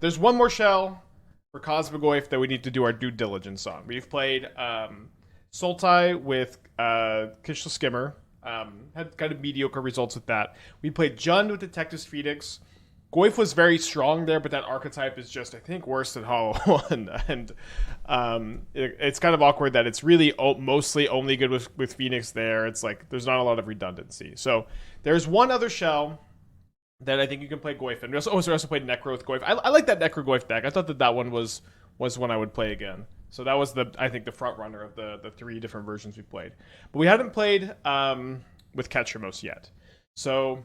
there's one more shell for Cosmogoyf that we need to do our due diligence on. We've played Sultai with Kishla Skimmer. Had kind of mediocre results with that. We played Jund with Detectives Phoenix. Goyf was very strong there, but that archetype is just, I think, worse than Hollow 1. And it's kind of awkward that it's really mostly only good with Phoenix there. It's like there's not a lot of redundancy. So there's one other shell that I think you can play Goyf in. We also played Necro with Goyf. I like that Necro Goyf deck. I thought that one was one I would play again. So that was I think the front runner of the three different versions we played. But we hadn't played with Ketramos yet. So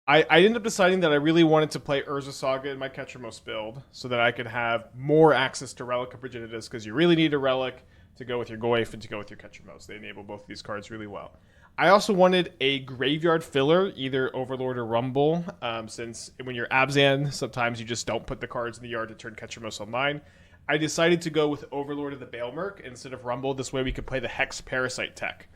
I ended up deciding that I really wanted to play Urza Saga in my Ketramos build so that I could have more access to Relic of Progenitus, because you really need a Relic to go with your Goyf and to go with your Ketramos. They enable both of these cards really well. I also wanted a graveyard filler, either Overlord or Rumble, since when you're Abzan, sometimes you just don't put the cards in the yard to turn Ketramos online. I decided to go with Overlord of the Baelmerk instead of Rumble. This way we could play the Hex Parasite tech.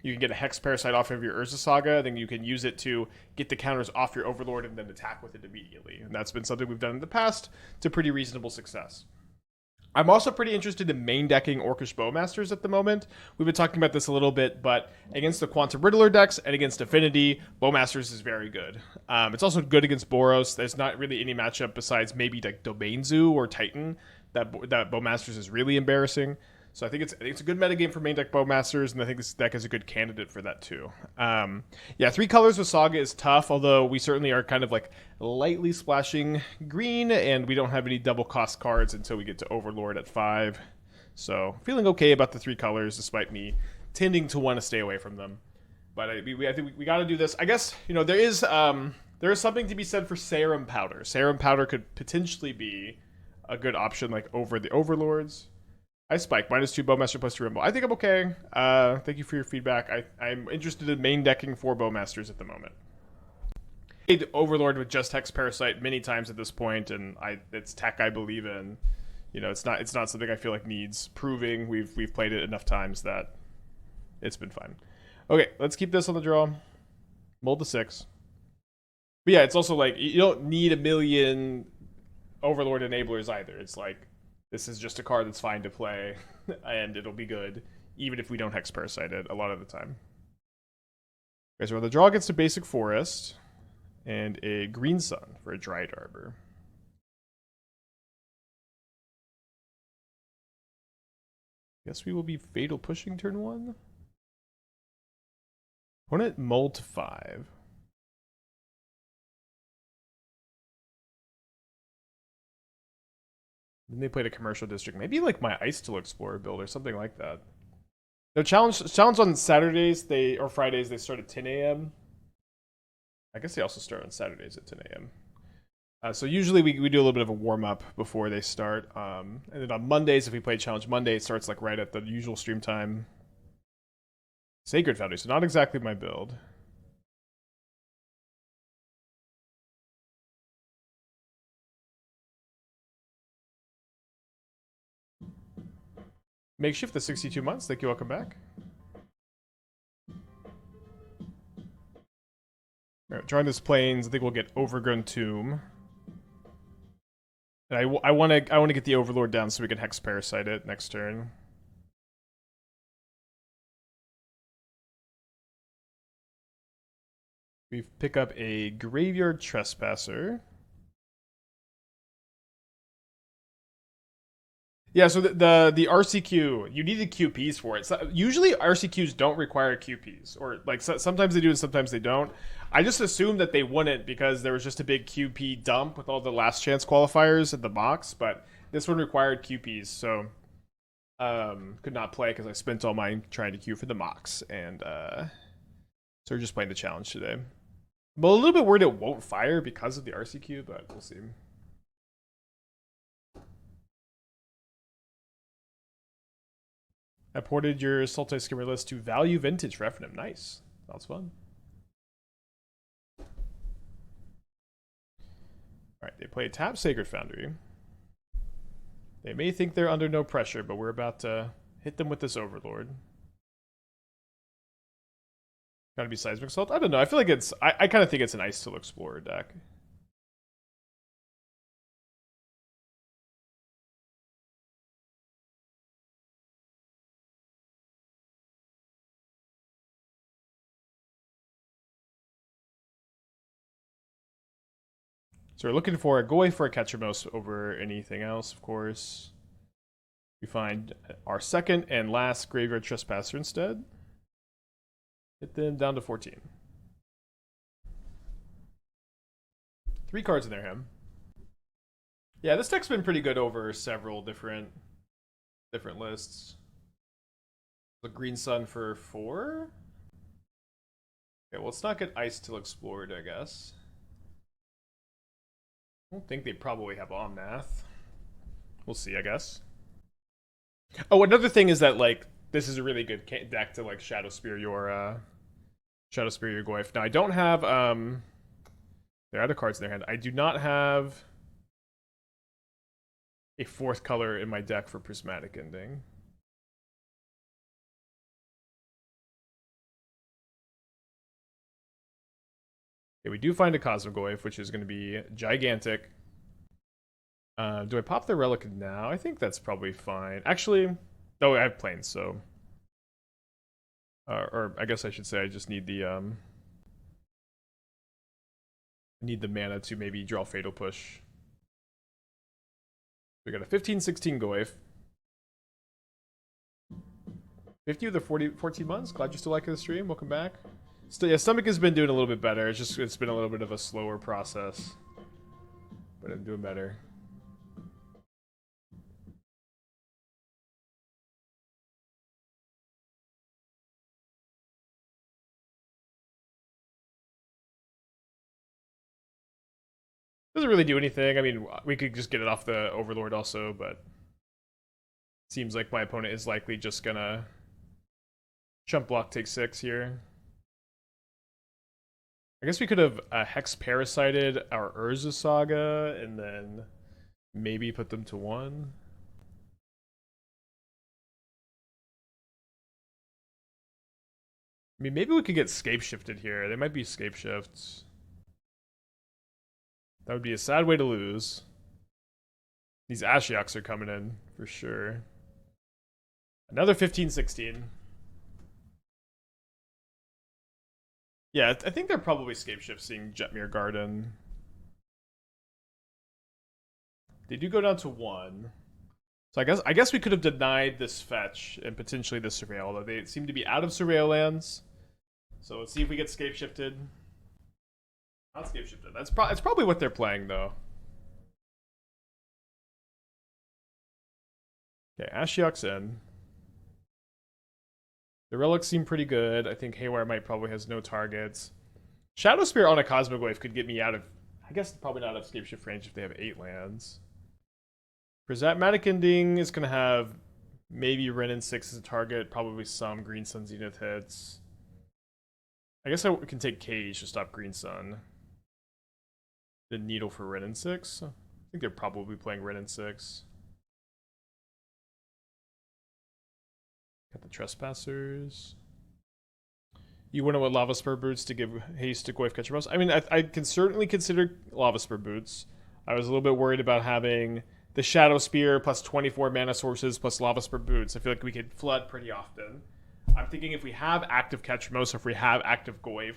You can get a Hex Parasite off of your Urza Saga, then you can use it to get the counters off your Overlord and then attack with it immediately. And that's been something we've done in the past to pretty reasonable success. I'm also pretty interested in main decking Orcish Bowmasters at the moment. We've been talking about this a little bit, but against the Quantum Riddler decks and against Affinity, Bowmasters is very good. It's also good against Boros. There's not really any matchup besides maybe like Domain Zoo or Titan that Bowmasters is really embarrassing. So I think it's a good metagame for main deck Bowmasters, and I think this deck is a good candidate for that too. Yeah, 3 colors with Saga is tough, although we certainly are kind of like lightly splashing green, and we don't have any double cost cards until we get to Overlord at 5. So feeling okay about the 3 colors, despite me tending to want to stay away from them. But I think we got to do this. I guess there is something to be said for Serum Powder. Serum Powder could potentially be a good option, like over the Overlords. I spike -2 Bowmaster +2 Rumble. I think I'm okay. Thank you for your feedback. I'm interested in main decking 4 Bowmasters at the moment. I played Overlord with just Hex Parasite many times at this point, and it's tech I believe in. It's not something I feel like needs proving. We've played it enough times that it's been fine. Okay, let's keep this on the draw. Mold to 6. But yeah, it's also like you don't need a million Overlord enablers either. It's like this is just a card that's fine to play, and it'll be good, even if we don't Hex Parasite it a lot of the time. Okay, so the draw gets to Basic Forest, and a Green Sun for a Dryad Arbor. Guess we will be Fatal Pushing turn 1. Opponent Mold to 5. Then they played a Commercial District. Maybe like my Ice Steel Explorer build or something like that. No, challenge on Saturdays or Fridays they start at 10 a.m. I guess they also start on Saturdays at 10 a.m. So usually we do a little bit of a warm-up before they start. And then on Mondays, if we play Challenge Monday, it starts like right at the usual stream time. Sacred Foundry, so not exactly my build. Makeshift, the 62 months. Thank you. Welcome back. All right, drawing this Plains. I think we'll get Overgrown Tomb. And I want to get the Overlord down so we can Hex Parasite it next turn. We pick up a Graveyard Trespasser. Yeah, so the RCQ, you needed QPs for it. So usually RCQs don't require QPs, or like sometimes they do and sometimes they don't. I just assumed that they wouldn't because there was just a big QP dump with all the last chance qualifiers at the box, but this one required QPs, so could not play because I spent all mine trying to queue for the mocks, and so we're just playing the challenge today. I'm a little bit worried it won't fire because of the RCQ, but we'll see. I ported your Sultai Skimmer list to Value Vintage Referendum. Nice. Sounds fun. Alright, they play Tap Sacred Foundry. They may think they're under no pressure, but we're about to hit them with this Overlord. Gotta be Seismic Assault? I don't know. I feel like I kind of think it's an Ice Steel Explorer deck. So we're looking for a Goyf or a Ketragoyf over anything else, of course. We find our second and last Graveyard Trespasser instead. Hit them down to 14. 3 cards in their hand. Yeah, this deck's been pretty good over several different lists. The Green Sun for 4. Okay, well, let's not get Ice till Explored, I guess. I don't think they probably have Omnath. We'll see, I guess. Oh, another thing is that, like, this is a really good deck to, like, Shadow Spear your Goyf. Now, I don't have, there are other cards in their hand. I do not have a 4th color in my deck for Prismatic Ending. Okay, we do find a Cosmogoyf, which is going to be gigantic. Do I pop the Relic now? I think that's probably fine. Actually, oh, I have Plains, so... or I guess I should say I just need the, mana to maybe draw Fatal Push. We got a 15-16 Goyf. 50 of the 14 months. Glad you're still liking the stream. Welcome back. Still, yeah, Stomach has been doing a little bit better. It's been a little bit of a slower process, but I'm doing better. Doesn't really do anything. I mean, we could just get it off the Overlord also, but seems like my opponent is likely just gonna chump block, take 6 here. I guess we could have Hex Parasited our Urza Saga and then maybe put them to 1. I mean, maybe we could get Scape Shifted here. There might be Scape Shifts. That would be a sad way to lose. These Ashioks are coming in for sure. Another 15-16. Yeah, I think they're probably Scape Shifting Jetmir Garden. They do go down to 1. So I guess we could have denied this fetch and potentially this Surveil, although they seem to be out of Surveil lands. So let's see if we get Scape Shifted. Not Scape Shifted. That's probably what they're playing, though. Okay, Ashiok's in. The relics seem pretty good. I think Haywire Might probably has no targets. Shadow Spear on a Cosmogoyf could get me out of... I guess probably not out of Scape Shift range if they have 8 lands. Prismatic Ending is going to have maybe Ren and 6 as a target. Probably some Green Sun Zenith hits. I guess I can take Cage to stop Green Sun. The Needle for Ren and 6. I think they're probably playing Ren and 6. Got the Trespassers. You wouldn't want Lava Spur Boots to give haste to Goyf Catcher Mouse? I mean, I can certainly consider Lava Spur Boots. I was a little bit worried about having the Shadow Spear plus 24 mana sources plus Lava Spur Boots. I feel like we could flood pretty often. I'm thinking if we have active Ketchmos, if we have active Goyf,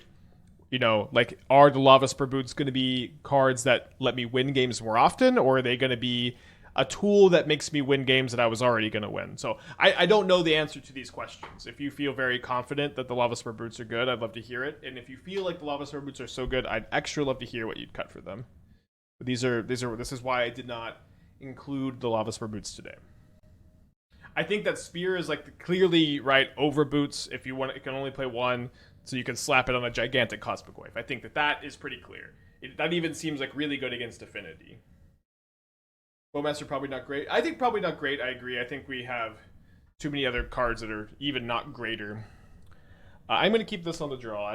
you know, like, are the Lava Spur Boots going to be cards that let me win games more often, or are they going to be a tool that makes me win games that I was already going to win? So I don't know the answer to these questions. If you feel very confident that the Lava Spur Boots are good, I'd love to hear it. And if you feel like the Lava Spur Boots are so good, I'd extra love to hear what you'd cut for them. But this is why I did not include the Lava Spur Boots today. I think that Spear is like clearly right over Boots if you want. It can only play 1, so you can slap it on a gigantic Cosmogoyf. I think that is pretty clear. That even seems like really good against Affinity. Bowmaster probably not great. I think probably not great. I agree. I think we have too many other cards that are even not greater. I'm going to keep this on the draw.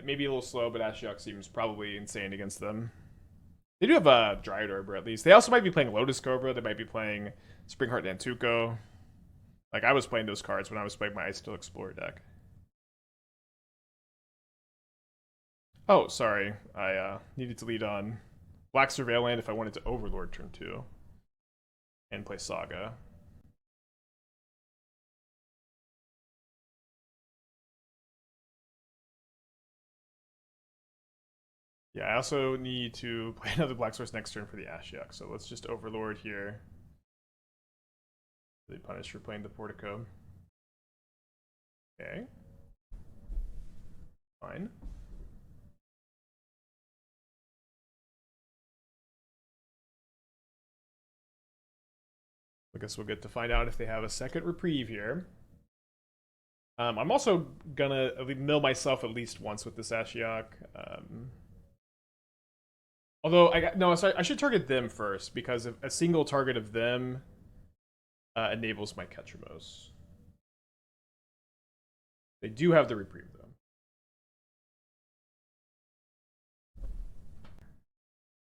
Maybe a little slow, but Ashiok seems probably insane against them. They do have a Dryad Arbor at least. They also might be playing Lotus Cobra. They might be playing Springheart Nantuko. Like, I was playing those cards when I was playing my Ice Still Explorer deck. Oh, sorry. I needed to lead on Black Surveil Land if I wanted to Overlord turn 2. And play Saga. Yeah, I also need to play another Black Source next turn for the Ashiok, so let's just Overlord here. Really punish for playing the Portico. Okay. Fine. I guess we'll get to find out if they have a second reprieve here. I'm also gonna mill myself at least once with this Ashiok. Although I should target them first because if a single target of them enables my Ketramos. They do have the reprieve though.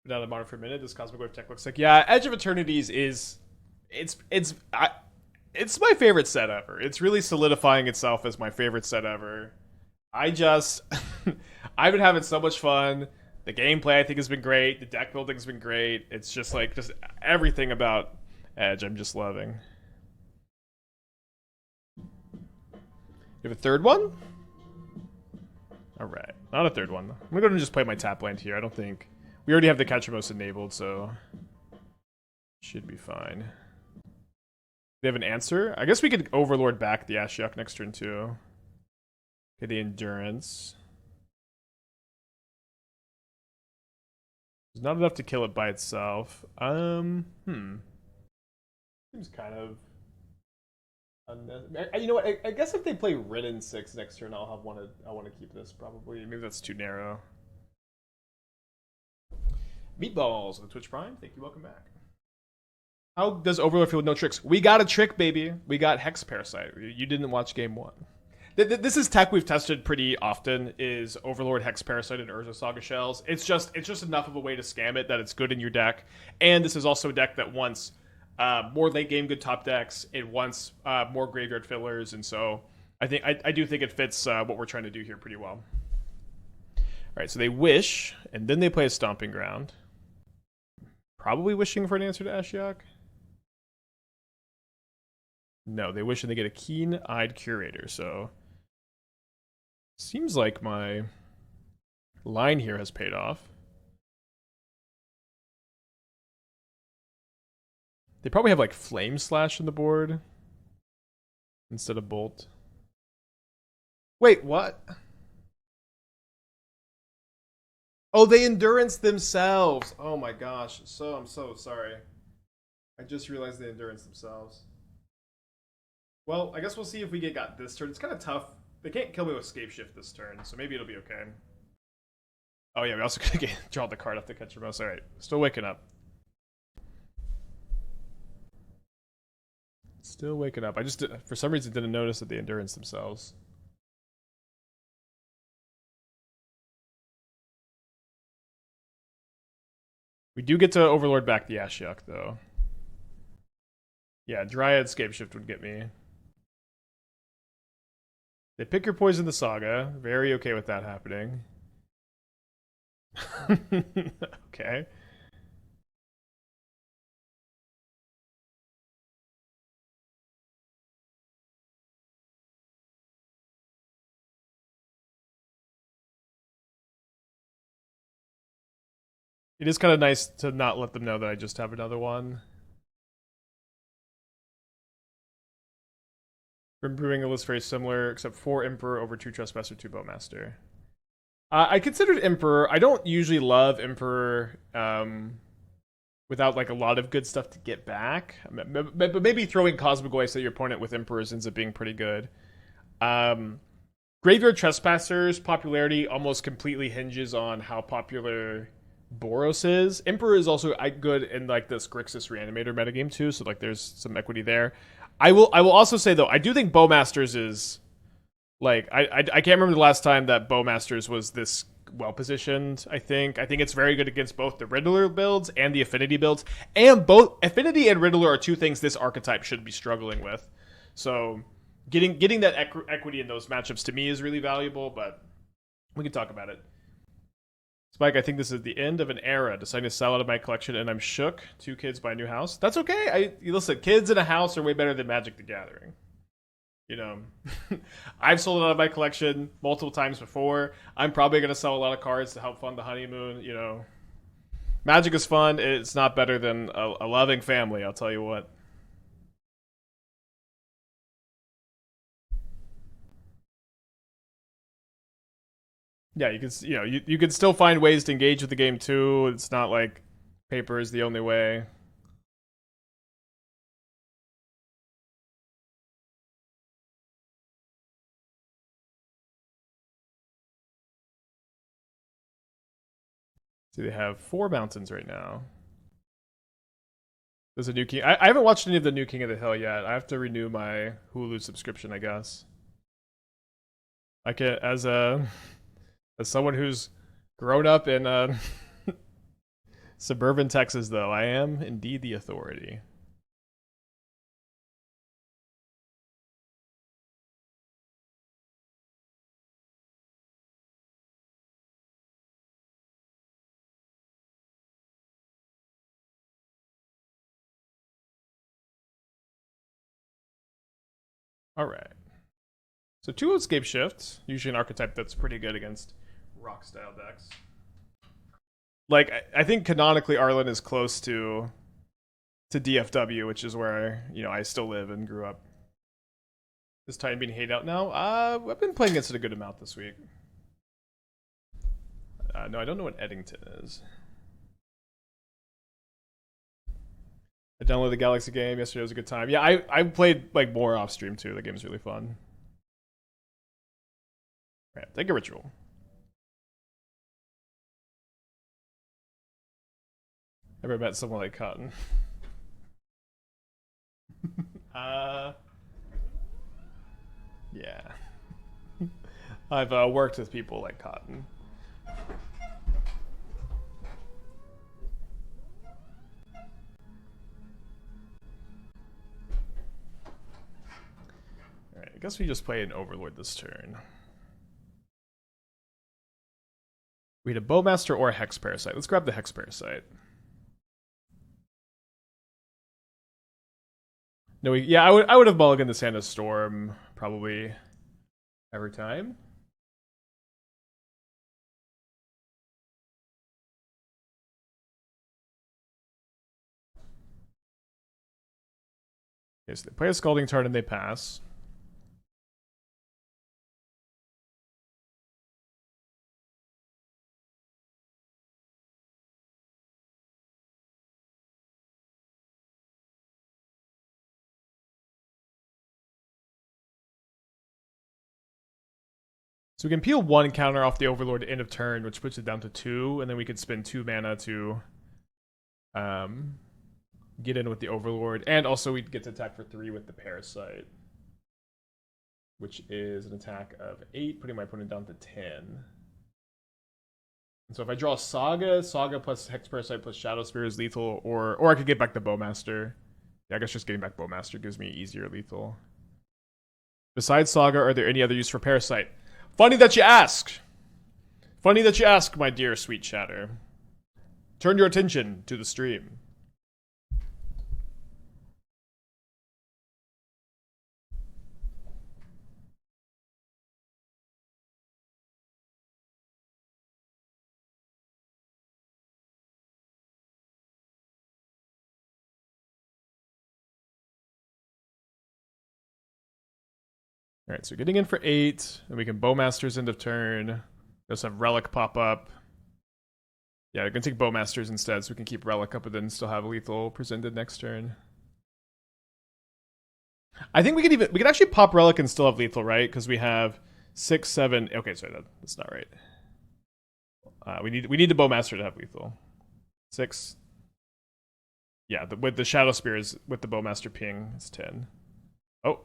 Now the modern for a minute, this Cosmogoyf tech looks like Edge of Eternities is it's my favorite set ever. It's really solidifying itself as my favorite set ever. I just I've been having so much fun. The gameplay I think has been great. The deck building's been great. It's just everything about Edge I'm just loving. You have a third one? Alright. Not a third one. I'm gonna go ahead and just play my tap land here. I don't think we already have the Ketramos enabled, so should be fine. They have an answer? I guess we could Overlord back the Ashiok next turn too. Okay, the Endurance. There's not enough to kill it by itself. Seems kind of unnecessary. You know what? I guess if they play Ridden 6 next turn, I want to keep this probably. Maybe that's too narrow. Meatballs on the Twitch Prime. Thank you. Welcome back. How does Overlord feel with no tricks? We got a trick, baby. We got Hex Parasite. You didn't watch game 1. This is tech we've tested pretty often, is Overlord, Hex Parasite, and Urza Saga Shells. It's just enough of a way to scam it that it's good in your deck. And this is also a deck that wants more late game good top decks. It wants more graveyard fillers, and so I do think it fits what we're trying to do here pretty well. All right, so they wish, and then they play a Stomping Ground. Probably wishing for an answer to Ashiok. No, they wish and they get a Keen-Eyed Curator, so seems like my line here has paid off. They probably have like Flame Slash in the board instead of Bolt. Wait, what? Oh, they Endurance themselves. Oh my gosh. I'm so sorry. I just realized they Endurance themselves. Well, I guess we'll see if we got this turn. It's kind of tough. They can't kill me with Scape Shift this turn, so maybe it'll be okay. Oh yeah, we also gotta draw the card off the Ketramos. Alright, still waking up. Still waking up. I just, for some reason, didn't notice that they Endurance themselves. We do get to Overlord back the Ashiok, though. Yeah, Dryad Scape Shift would get me. They pick your poison the Saga. Very okay with that happening. Okay. It is kind of nice to not let them know that I just have another one. We're brewing a list very similar, except 4 Emperor over 2 Trespasser, 2 Bowmaster. I considered Emperor. I don't usually love Emperor without like a lot of good stuff to get back. But maybe throwing Cosmogoyf at your opponent with Emperors ends up being pretty good. Graveyard Trespassers' popularity almost completely hinges on how popular Boros is. Emperor is also good in like this Grixis Reanimator metagame too, so like there's some equity there. I will also say though, I do think Bowmasters is like I can't remember the last time that Bowmasters was this well positioned. I think it's very good against both the Riddler builds and the Affinity builds, and both Affinity and Riddler are two things this archetype should be struggling with. So getting that equity in those matchups to me is really valuable, but we can talk about it. Spike, I think this is the end of an era. Deciding to sell out of my collection, and I'm shook. 2 kids buy a new house. That's okay. Listen, kids in a house are way better than Magic the Gathering. You know, I've sold it out of my collection multiple times before. I'm probably going to sell a lot of cards to help fund the honeymoon. You know, Magic is fun. It's not better than a loving family, I'll tell you what. Yeah, you can you can still find ways to engage with the game too. It's not like paper is the only way. See, they have 4 mountains right now. There's a new king. I haven't watched any of the new King of the Hill yet. I have to renew my Hulu subscription, I guess. I can as someone who's grown up in suburban Texas, though, I am indeed the authority. All right. So 2 escape shifts, usually an archetype that's pretty good against rock style decks. Like I think canonically Arlen is close to DFW, which is where I still live and grew up. Is Titan being hated out now? I've been playing against it a good amount this week. No, I don't know what Eddington is. I downloaded the Galaxy game yesterday. It was a good time. Yeah, I played like more off stream too. The game's really fun. All right, take a ritual. Ever met someone like Cotton? uh, yeah. I've worked with people like Cotton. Alright, I guess we just play an Overlord this turn. We need a Bowmaster or a Hex Parasite. Let's grab the Hex Parasite. No, yeah, I would have mulliganed the Santa Storm probably every time. Okay, so they play a Scalding Tarn and they pass. So we can peel 1 counter off the Overlord end of turn, which puts it down to 2, and then we could spend 2 mana to get in with the Overlord, and also we get to attack for 3 with the Parasite, which is an attack of 8, putting my opponent down to 10. And so if I draw Saga plus Hex Parasite plus Shadow Spear is lethal, or I could get back the Bowmaster. Yeah, I guess just getting back Bowmaster gives me easier lethal. Besides Saga, are there any other use for Parasite? Funny that you ask. Funny that you ask, my dear sweet chatter. Turn your attention to the stream. All right, so getting in for 8, and we can Bowmasters end of turn. We also have Relic pop up. Yeah, we can take Bowmasters instead, so we can keep Relic up and then still have lethal presented next turn. I think we could actually pop Relic and still have lethal, right? Because we have 6, 7. Okay, sorry, that's not right. We need the Bowmaster to have lethal. 6. Yeah, with the Shadow Spears with the Bowmaster ping, it's 10. Oh.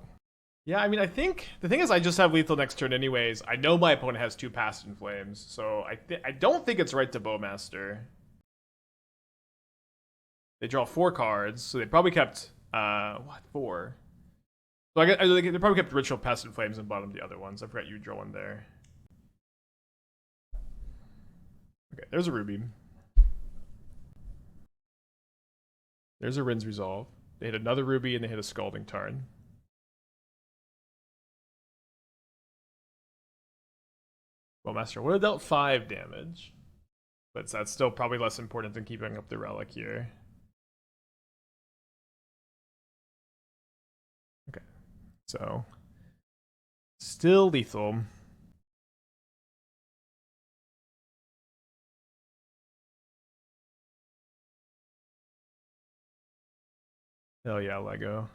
Yeah, I mean, I think the thing is, I just have lethal next turn anyways. I know my opponent has 2 Past in Flames, so I don't think it's right to Bowmaster. They draw 4 cards, so they probably kept 4. So they probably kept Ritual, Past in Flames, and bottom the other ones. I forgot you draw one there. Okay, there's a Ruby. There's a Rin's Resolve. They hit another Ruby and they hit a Scalding Tarn. Bowmaster would have dealt 5 damage, but that's still probably less important than keeping up the relic here. Okay, so still lethal. Hell yeah, Lego.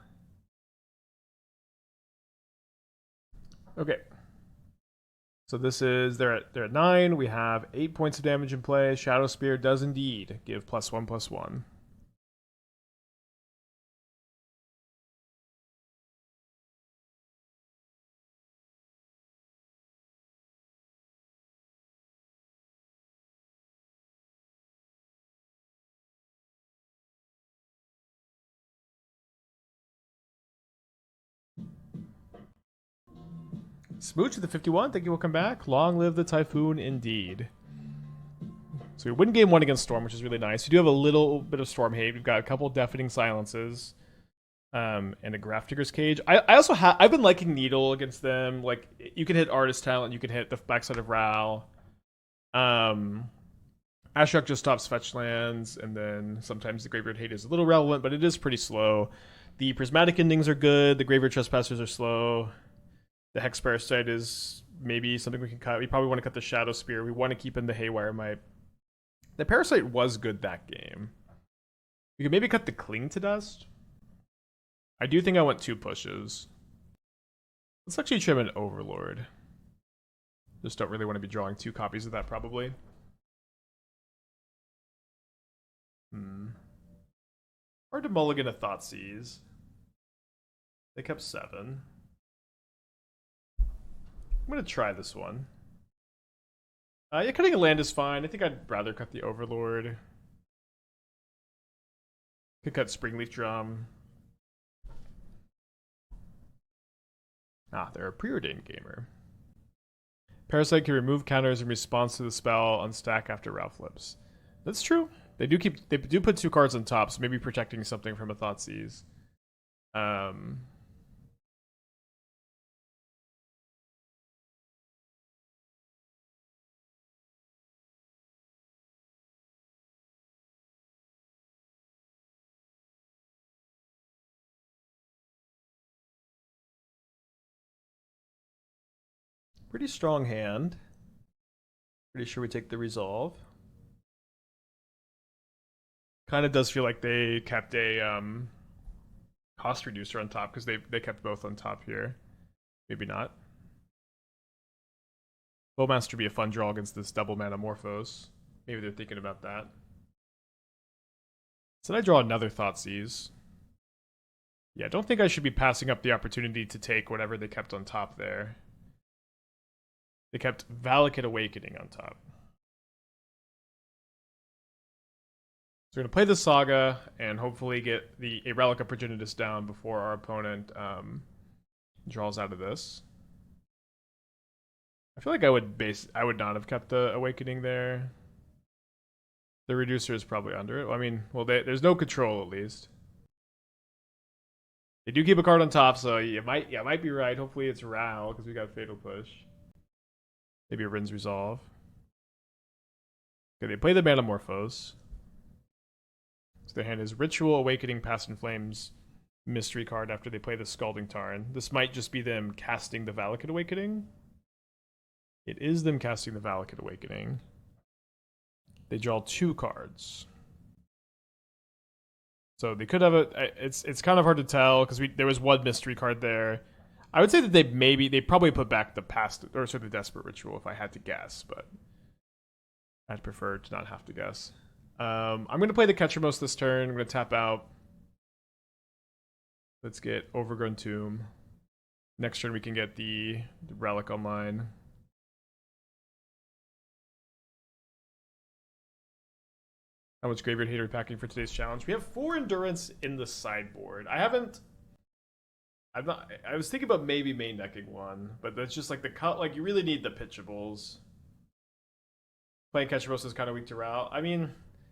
Okay. So this is they're at 9. We have 8 points of damage in play. Shadow Spear does indeed give +1/+1. Smooch with the 51. Thank you. Welcome back. Long live the Typhoon, indeed. So we win game 1 against Storm, which is really nice. We do have a little bit of Storm hate. We've got a couple Deafening Silences, and a Graph Digger's Cage. I also have. I've been liking Needle against them. Like you can hit Artist Talent, you can hit the backside of Ral. Ashok just stops fetch lands, and then sometimes the Graveyard Hate is a little relevant, but it is pretty slow. The Prismatic Endings are good. The Graveyard Trespassers are slow. The Hex Parasite is maybe something we can cut. We probably want to cut the Shadow Spear. We want to keep in the Haywire Might. The Parasite was good that game. We could maybe cut the Cling to Dust. I do think I want 2 pushes. Let's actually trim an Overlord. Just don't really want to be drawing 2 copies of that, probably. Hard to mulligan a Thoughtseize. They kept 7. I'm going to try this one. Yeah, cutting a land is fine. I think I'd rather cut the Overlord. Could cut Springleaf Drum. Ah, they're a preordained gamer. Parasite can remove counters in response to the spell on stack after Ralph flips. That's true. They do put 2 cards on top, so maybe protecting something from a Thoughtseize. Pretty strong hand. Pretty sure we take the resolve. Kind of does feel like they kept a cost reducer on top because they kept both on top here. Maybe not. Bowmaster would be a fun draw against this double mana Morphos. Maybe they're thinking about that. So I draw another Thoughtseize. Yeah, I don't think I should be passing up the opportunity to take whatever they kept on top there. They kept Valakut Awakening on top. So we're going to play the Saga and hopefully get the a Relic of Progenitus down before our opponent draws out of this. I feel like I would not have kept the Awakening there. The Reducer is probably under it. I mean, well, there's no control at least. They do keep a card on top, so you might be right. Hopefully it's Ral because we got Fatal Push. Maybe a Rin's Resolve. Okay, they play the Manamorphose. So their hand is Ritual, Awakening, Past in Flames, Mystery card after they play the Scalding Tarn. This might just be them casting the Valakut Awakening. It is them casting the Valakut Awakening. They draw 2 cards. So they could have it's kind of hard to tell because there was 1 mystery card there. I would say that they probably put back the past or sort of the Desperate Ritual if I had to guess, but I'd prefer to not have to guess. I'm going to play the Ketramos this turn. I'm going to tap out. Let's get Overgrown Tomb. Next turn we can get the Relic online. How much Graveyard Hater packing for today's challenge? We have 4 Endurance in the sideboard. I was thinking about maybe main decking 1, but that's just like the cut. Like you really need the pitchables. Playing Ketramos is kind of weak to Ral. I mean,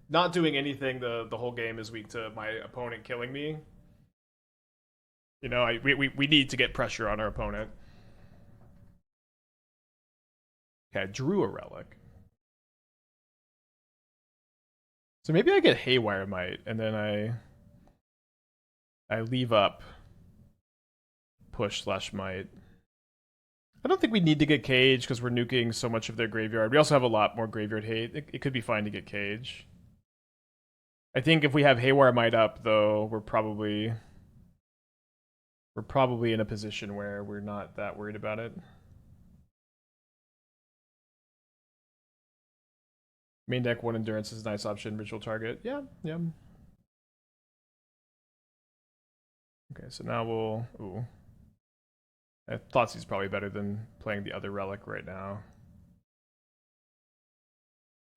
not doing anything the whole game is weak to my opponent killing me. You know, we need to get pressure on our opponent. Okay, I drew a relic. So maybe I get Haywire Might, and then I leave up push / might. I don't think we need to get Cage because we're nuking so much of their graveyard. We also have a lot more graveyard hate. It could be fine to get Cage. I think if we have Haywire Might up, though, we're probably in a position where we're not that worried about it. Main deck 1 Endurance is a nice option. Ritual target. Yeah. Okay, so now we'll... Ooh. Thoughtseize probably better than playing the other relic right now.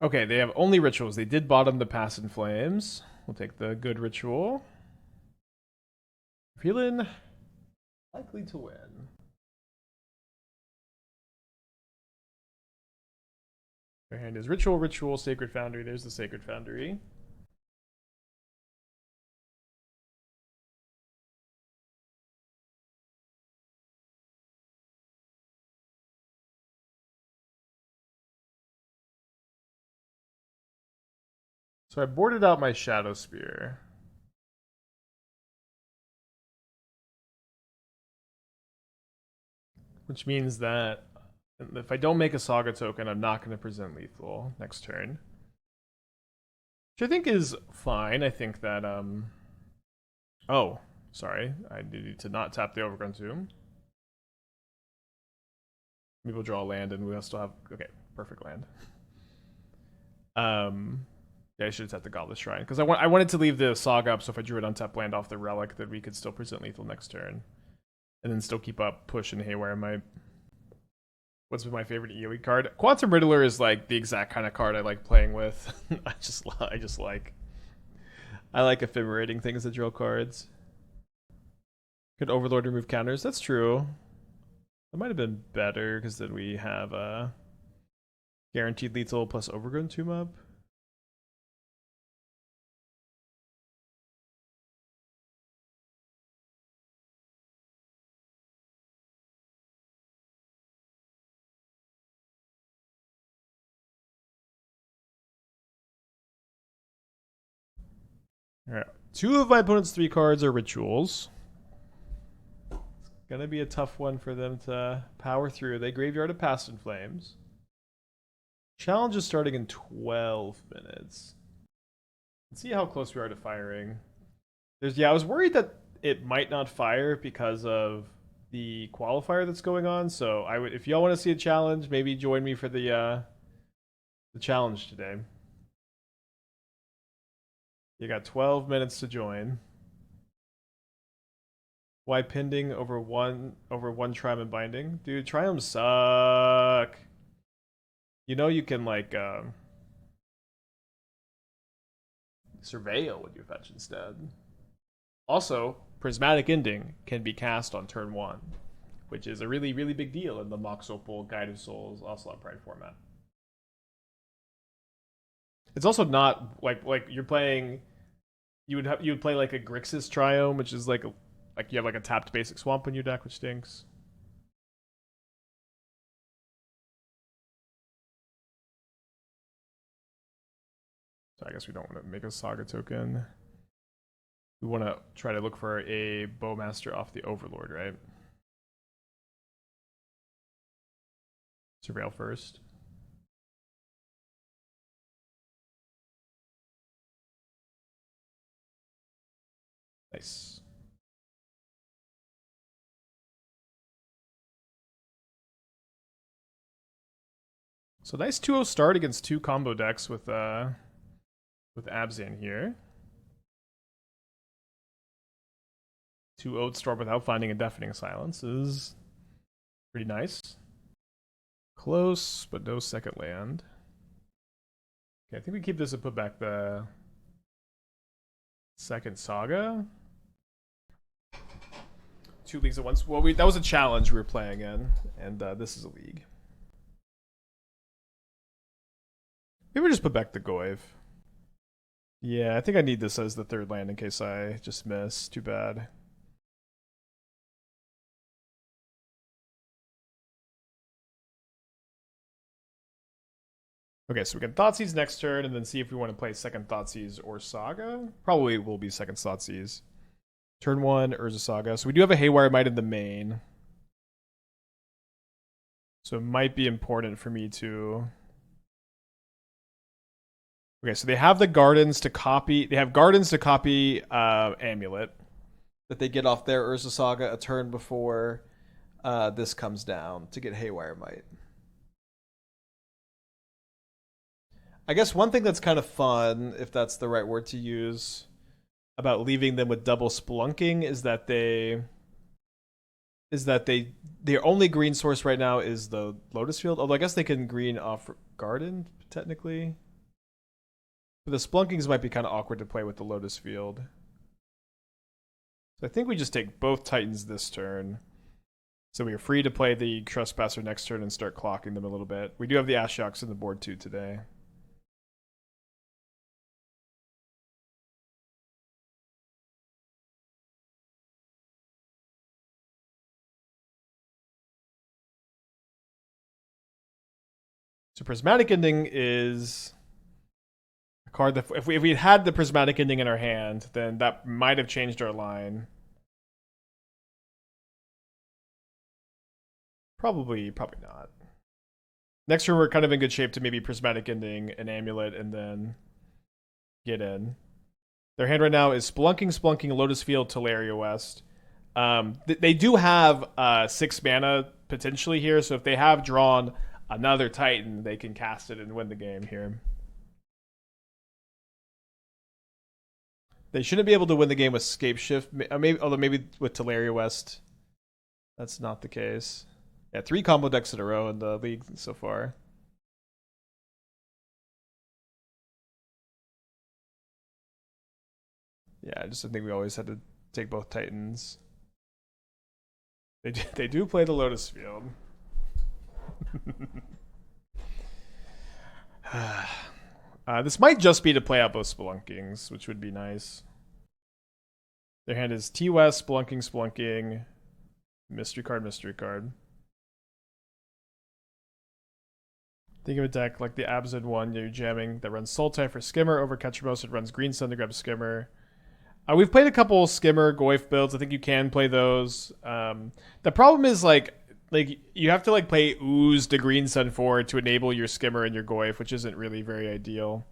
Okay, they have only rituals. They did bottom the Pass in Flames. We'll take the good ritual. Feeling likely to win. Their hand is ritual, Sacred Foundry. There's the Sacred Foundry. So I boarded out my Shadow Spear. Which means that if I don't make a Saga token, I'm not going to present lethal next turn. Which I think is fine. I think that, Oh, sorry. I needed to not tap the Overgrown Tomb. Maybe we'll draw a land and we'll still have... Okay, perfect land. Yeah, I should have tapped the Godless Shrine. Because I wanted to leave the Saga up, so if I drew an untapped land off the Relic, that we could still present lethal next turn. And then still keep up Push and Haywire Might. What's been my favorite EOE card? Quantum Riddler is like the exact kind of card I like playing with. I like ephemerating things that draw cards. Could Overlord remove counters? That's true. That might have been better because then we have guaranteed lethal plus Overgrown Tomb up. Alright. 2 of my opponent's 3 cards are rituals. It's gonna be a tough one for them to power through. They graveyard a Past in Flames. Challenge is starting in 12 minutes. Let's see how close we are to firing. I was worried that it might not fire because of the qualifier that's going on. So if y'all want to see a challenge, maybe join me for the challenge today. You got 12 minutes to join. Why pending over one Triumph and Binding? Dude, Triumphs suck. You know you can like Surveil when you fetch instead. Also, Prismatic Ending can be cast on turn 1, which is a really, really big deal in the Mox Opal, Guide of Souls, Ocelot Pride format. It's also not like you're playing. You would play like a Grixis Triome, which is like you have like a tapped basic swamp in your deck, which stinks. So I guess we don't want to make a Saga token. We want to try to look for a Bowmaster off the Overlord, right? Surveil first. Nice. So nice 2-0 start against 2 combo decks with Abzan here. 2 Oathstorm without finding a Deafening Silence is pretty nice. Close, but no second land. Okay, I think we keep this and put back the second Saga. 2 leagues at once. Well, that was a challenge we were playing in, and this is a league. Maybe we just put back the Goyf. Yeah, I think I need this as the 3rd land in case I just miss. Too bad. Okay, so we can Thoughtseize next turn, and then see if we want to play second Thoughtseize or Saga. Probably will be second Thoughtseize. Turn 1, Urza Saga. So we do have a Haywire Might in the main. So it might be important for me to... Okay, so they have the Gardens to copy... They have Gardens to copy Amulet that they get off their Urza Saga a turn before this comes down to get Haywire Might. I guess one thing that's kind of fun, if that's the right word to use, about leaving them with double Spelunking is that their only green source right now is the Lotus Field. Although I guess they can green off Garden, technically. But the Spelunkings might be kind of awkward to play with the Lotus Field. So I think we just take both Titans this turn. So we are free to play the Trespasser next turn and start clocking them a little bit. We do have the Ashioks in the board too today. So Prismatic Ending is a card that if we had the Prismatic Ending in our hand, then that might have changed our line. Probably not. Next turn we're kind of in good shape to maybe Prismatic Ending, an Amulet, and then get in. Their hand right now is Spelunking, Lotus Field, Teleria West. They do have 6 mana potentially here, so if they have drawn another Titan, they can cast it and win the game here. They shouldn't be able to win the game with Scapeshift, although maybe with Teleria West. That's not the case. Yeah, 3 combo decks in a row in the league so far. Yeah, I just think we always had to take both Titans. They do play the Lotus Field. This might just be to play out both Spelunkings, which would be nice. Their hand is T-West, Spelunking, Mystery card. Think of a deck like the Abzan one you're jamming that runs Sultai for Skimmer over Ketramos. It runs Green Sun to grab Skimmer. We've played a couple Skimmer Goyf builds. I think you can play those. The problem is like you have to like play Ooze to Green Sun 4 to enable your Skimmer and your Goyf, which isn't really very ideal.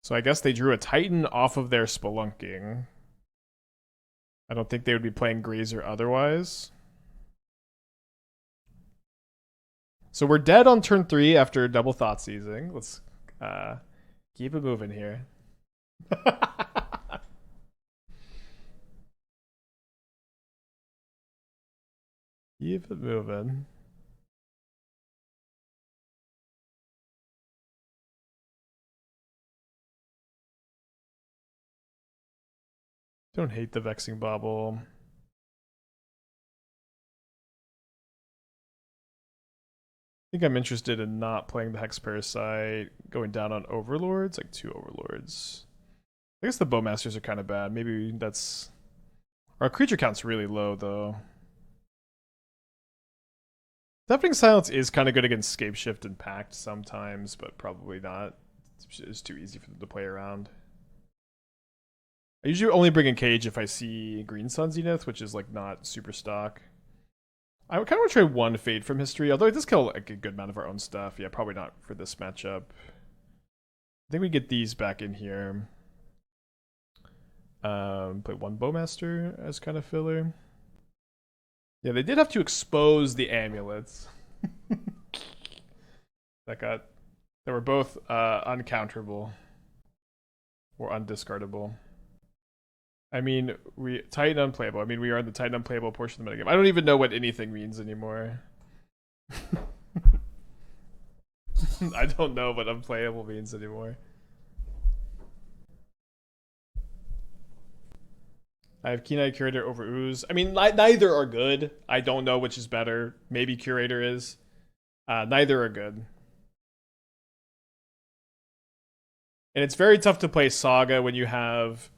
So I guess they drew a Titan off of their Spelunking. I don't think they would be playing Grazer otherwise. So we're dead on turn 3 after double Thoughtseizing. Let's keep it moving here. Keep it moving. Don't hate the Vexing Bauble. I think I'm interested in not playing the Hex Parasite, going down on Overlords, like 2 Overlords. I guess the Bowmasters are kind of bad. Maybe that's... Our creature count's really low, though. Deafening Silence is kind of good against Scapeshift and Pact sometimes, but probably not. It's too easy for them to play around. I usually only bring in Cage if I see Green Sun Zenith, which is like not super stock. I kind of want to try 1 Fade from History, although it does kill like a good amount of our own stuff. Yeah, probably not for this matchup. I think we get these back in here. Play 1 Bowmaster as kind of filler. Yeah, they did have to expose the amulets. that were both uncounterable or undiscardable. I mean, Titan unplayable. I mean, we are in the Titan unplayable portion of the metagame. I don't even know what anything means anymore. I don't know what unplayable means anymore. I have Keen-Eye Curator over Ooze. I mean, neither are good. I don't know which is better. Maybe Curator is. Neither are good. And it's very tough to play Saga when you have...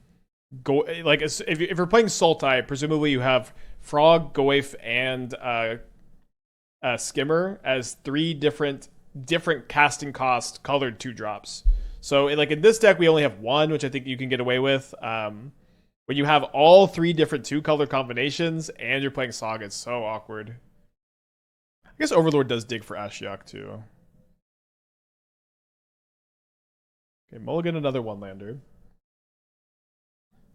if you're playing Sultai, presumably you have Frog, Goyf, and Skimmer as 3 different different casting cost colored 2-drops. So like in this deck, we only have one, which I think you can get away with. When you have all 3 different 2-color combinations and you're playing Saga, it's so awkward. I guess Overlord does dig for Ashiok too. Okay, mulligan another 1-lander.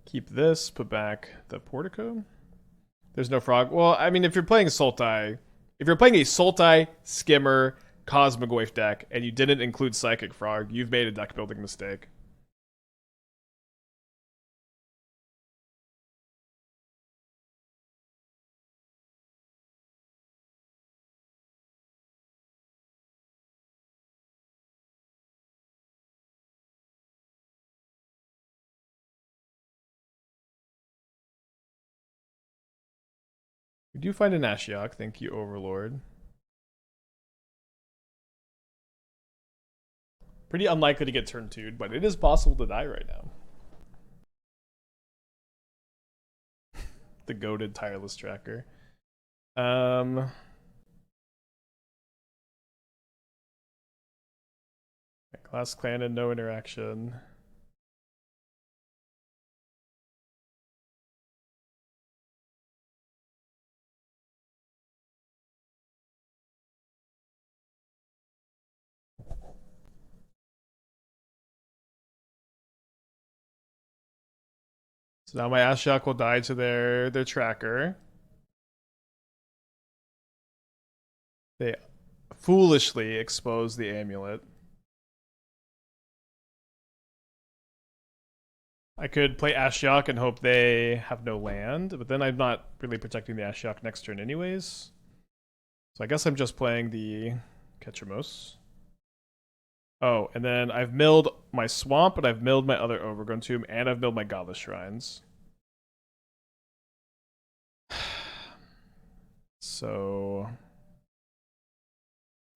Keep this, put back the Portico. There's no frog. Well, I mean, if you're playing Sultai, if you're playing a Sultai, Skimmer, Cosmogoyf deck, and you didn't include Psychic Frog, you've made a deck building mistake. We do find an Ashiok. Thank you, Overlord. Pretty unlikely to get turn 2'd, but it is possible to die right now. The goated tireless tracker. Class clan and no interaction. So now my Ashiok will die to their tracker. They foolishly expose the amulet. I could play Ashiok and hope they have no land, but then I'm not really protecting the Ashiok next turn anyways. So I guess I'm just playing the Ketragoyf. Oh, and then I've milled my Swamp, and I've milled my other Overgrown Tomb, and I've milled my Godless Shrines. So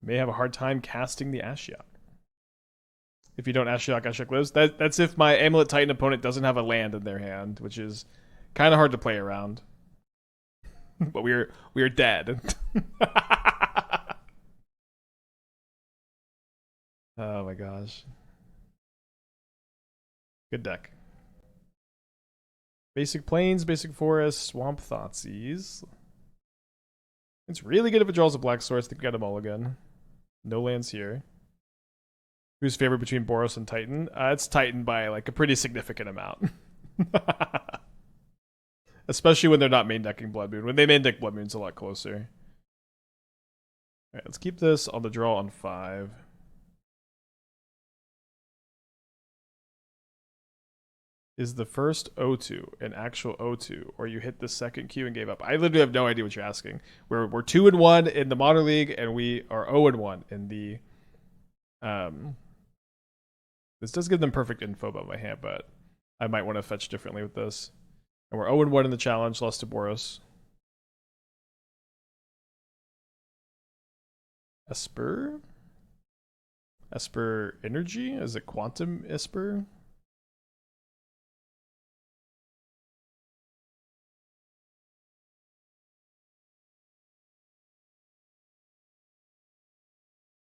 may have a hard time casting the Ashiok. If you don't Ashiok, Ashiok lives. That's if my Amulet Titan opponent doesn't have a land in their hand, which is kind of hard to play around. But we are dead. Oh my gosh. Good deck. Basic Plains, Basic Forest, Swamp Thoughtseize. It's really good if it draws a black source. I think we got a mulligan. No lands here. Who's favored between Boros and Titan? It's Titan by like a pretty significant amount. Especially when they're not main decking Blood Moon. When they main deck Blood Moon, it's a lot closer. Alright, let's keep this on the draw on 5. Is the first O2 an actual O2, or you hit the second Q and gave up? I literally have no idea what you're asking. We're 2-1 in the Modern League, and we are 0-1 in the This does give them perfect info about my hand, but I might want to fetch differently with this. And we're 0-1 in the challenge, lost to Boros. Esper? Esper Energy? Is it Quantum Esper?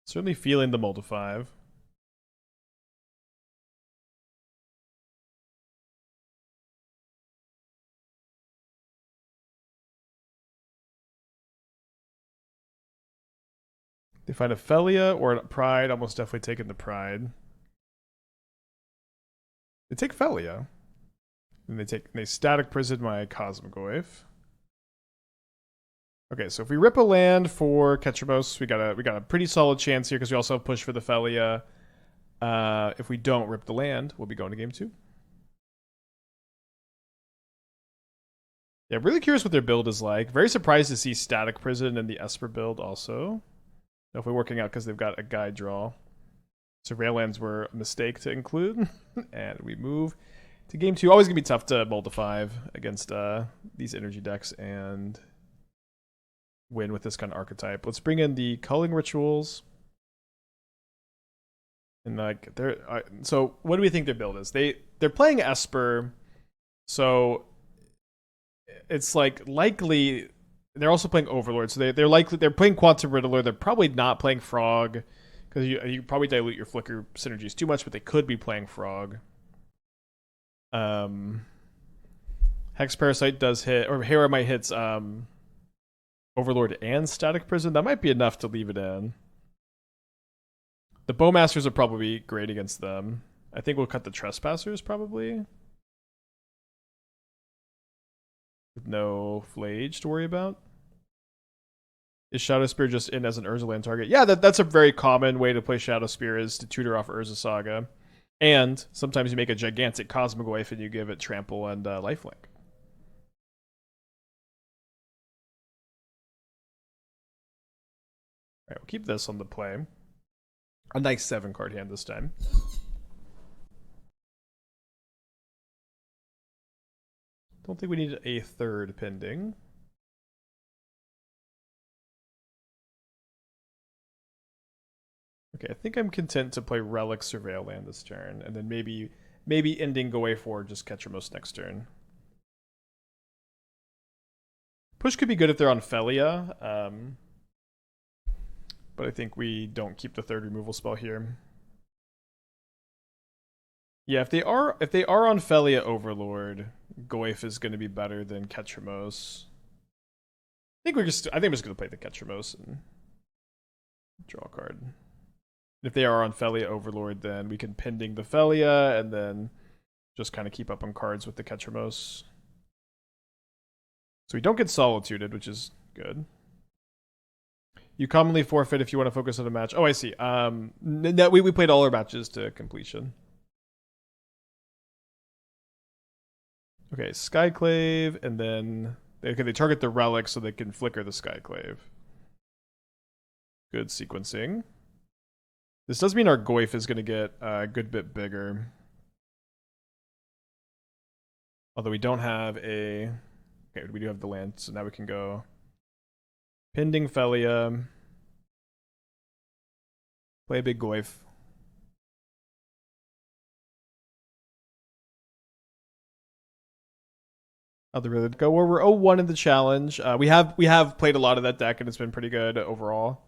Certainly feeling the multi-5. They find a Felia or a Pride, almost definitely taking the Pride. They take Felia. And they static prison my Cosmogoyf. Okay, so if we rip a land for Ketragoyf, we got a pretty solid chance here because we also have push for the Felia. If we don't rip the land, we'll be going to game 2. Yeah, I'm really curious what their build is like. Very surprised to see Static Prison in the Esper build also. Definitely working out because they've got a guide draw. Surveil lands were a mistake to include. And we move to game 2. Always going to be tough to multi-5 against these energy decks and win with this kind of archetype. Let's bring in the culling rituals. And like so what do we think their build is? They're playing Esper, so it's like they're also playing Overlord. So they're playing Quantum Riddler. They're probably not playing Frog because you probably dilute your flicker synergies too much, but they could be playing Frog. Hex Parasite does hit, or Hera might hits Overlord and Static Prison. That might be enough to leave it in. The Bowmasters are probably great against them. I think we'll cut the Trespassers probably. With no Flage to worry about. Is Shadow Spear just in as an Urza land target? Yeah, that's a very common way to play Shadow Spear, is to tutor off Urza Saga. And sometimes you make a gigantic Cosmogoyf and you give it Trample and Lifelink. Alright, we'll keep this on the play. A nice 7-card hand this time. Don't think we need a third pending. Okay, I think I'm content to play Relic Surveil land this turn, and then maybe ending Go A4, just Ketramos next turn. Push could be good if they're on Felia, but I think we don't keep the third removal spell here. Yeah, if they are on Felia Overlord, Goyf is going to be better than Ketramos. I think I'm just going to play the Ketramos and draw a card. If they are on Felia Overlord, then we can pending the Felia and then just kind of keep up on cards with the Ketramos. So we don't get solituded, which is good. You commonly forfeit if you want to focus on a match. Oh, I see. No, we played all our matches to completion. Okay, Skyclave, and then they target the relic so they can flicker the Skyclave. Good sequencing. This does mean our Goyf is going to get a good bit bigger. Although we don't have a... Okay, we do have the land, so now we can go... Pending Felia. Play a big Goyf. Other really go. Well, we're 0-1 in the challenge. We have played a lot of that deck, and it's been pretty good overall.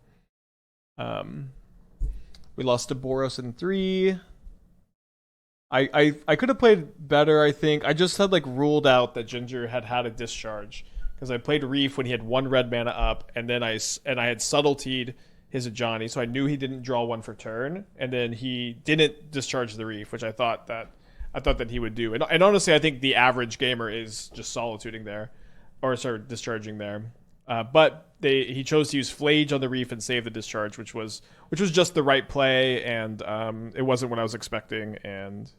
We lost to Boros in 3. I could have played better, I think. I just had ruled out that Ginger had a discharge because I played Reef when he had 1 red mana up, and then I had subtletied his Ajani, so I knew he didn't draw 1 for turn, and then he didn't discharge the Reef, which I thought that he would do. And honestly, I think the average gamer is just solituding there, or sorry, discharging there. But he chose to use Flage on the Reef and save the discharge, which was just the right play, and it wasn't what I was expecting. And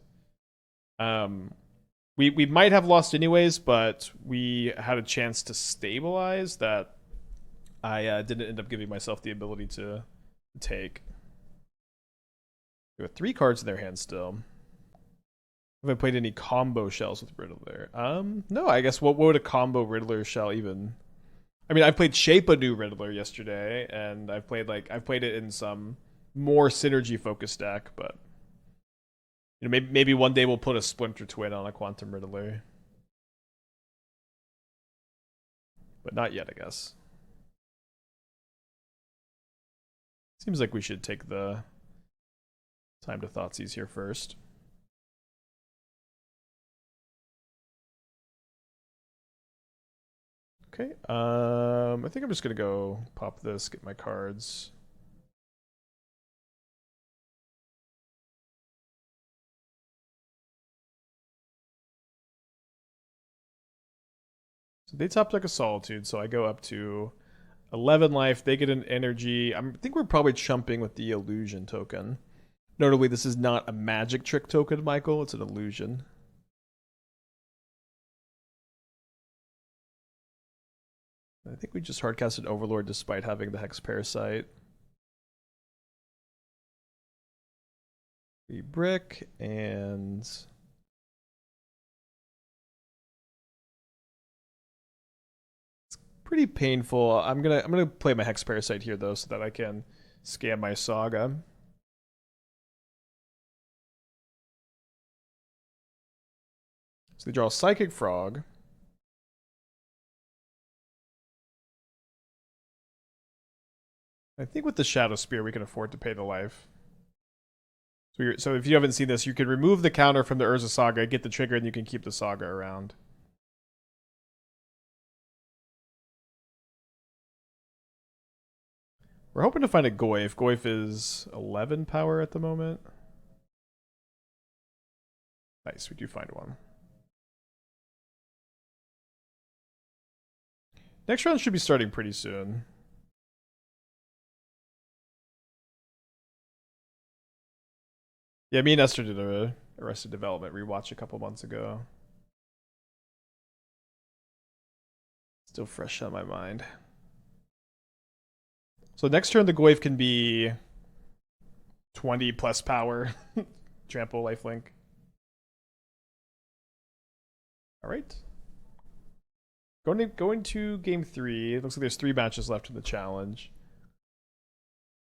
we might have lost anyways, but we had a chance to stabilize that. I didn't end up giving myself the ability to take. We have 3 cards in their hand still. Have I played any combo shells with Riddler? No, I guess what would a combo Riddler shell even? I mean, I played Shape a New Riddler yesterday, and I've played it in some more synergy focused deck, but maybe one day we'll put a Splinter Twin on a Quantum Riddler. But not yet, I guess. Seems like we should take the time to Thoughtseize here first. Okay, I think I'm just gonna go pop this, get my cards. So they top deck a Solitude, so I go up to 11 life. They get an energy. I think we're probably chumping with the illusion token. Notably, this is not a magic trick token, Michael. It's an illusion. I think we just hardcasted Overlord despite having the Hex Parasite. We brick, and it's pretty painful. I'm gonna play my Hex Parasite here though, so that I can scam my Saga. So they draw a Psychic Frog. I think with the Shadow Spear, we can afford to pay the life. So if you haven't seen this, you can remove the counter from the Urza Saga, get the trigger, and you can keep the Saga around. We're hoping to find a Goyf. Goyf is 11 power at the moment. Nice, we do find one. Next round should be starting pretty soon. Yeah, me and Esther did a Arrested Development rewatch a couple months ago. Still fresh on my mind. So next turn the Goyf can be 20 plus power. Trample, lifelink. Alright. Going to game 3. It looks like there's 3 matches left in the challenge.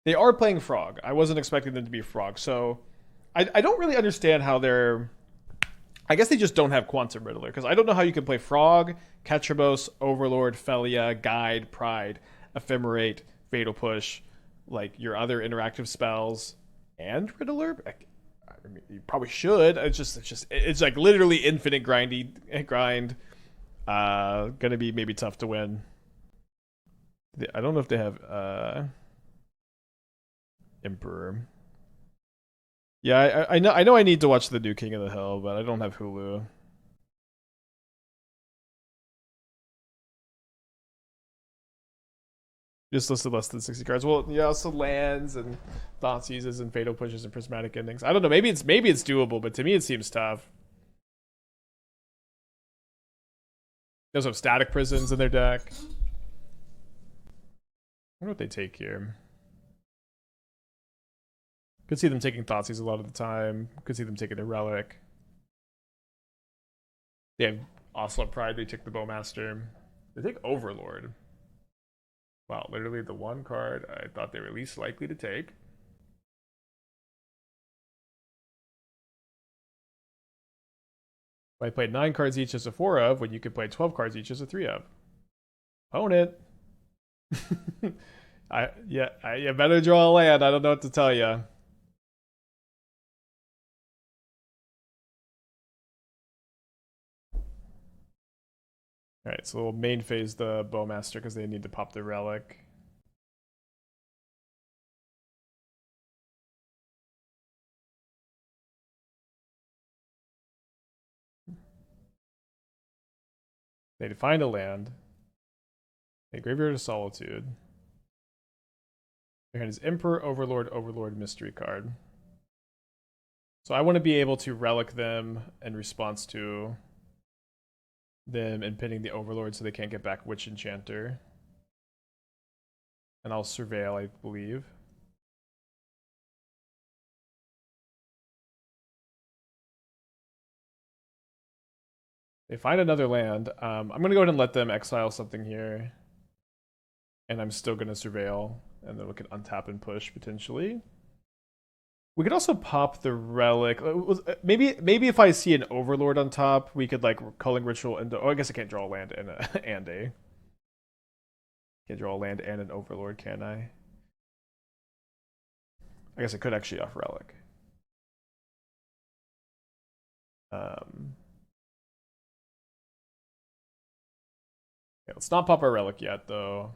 They are playing Frog. I wasn't expecting them to be Frog, so I don't really understand how they're... I guess they just don't have Quantum Riddler, because I don't know how you can play Frog, Ketrabos, Overlord, Felia, Guide, Pride, Ephemerate, Fatal Push, like your other interactive spells, and Riddler. I mean, you probably should. It's like literally infinite grind. Gonna be maybe tough to win. I don't know if they have Emperor. Yeah, I know I need to watch the new King of the Hill, but I don't have Hulu. Just listed less than 60 cards. Well, yeah, also lands and Thought Seizes and Fatal Pushes and Prismatic Endings. I don't know. Maybe it's doable, but to me it seems tough. They also have Static Prisons in their deck. I wonder what they take here. Could see them taking Thoughtseize a lot of the time. Could see them taking a Relic. They have Oslo Pride. They took the Bowmaster. They take Overlord. Wow, literally the one card I thought they were least likely to take. I played 9 cards each as a 4 of, when you could play 12 cards each as a 3 of. Own it. You better draw a land. I don't know what to tell you. Alright, so we'll main phase the Bowmaster because they need to pop the Relic. They find a land. They Graveyard of Solitude. Their hand is Emperor, Overlord, Overlord, Mystery card. So I want to be able to Relic them in response to them and pinning the Overlord so they can't get back Witch Enchanter. And I'll Surveil, I believe. They find another land. I'm going to go ahead and let them exile something here. And I'm still going to Surveil. And then we can untap and push, potentially. We could also pop the Relic. Maybe if I see an Overlord on top, we could like Culling Ritual into... Oh, I guess I can't draw a land and a... Can't draw a land and an Overlord, can I? I guess I could actually off Relic. Yeah, let's not pop our Relic yet, though.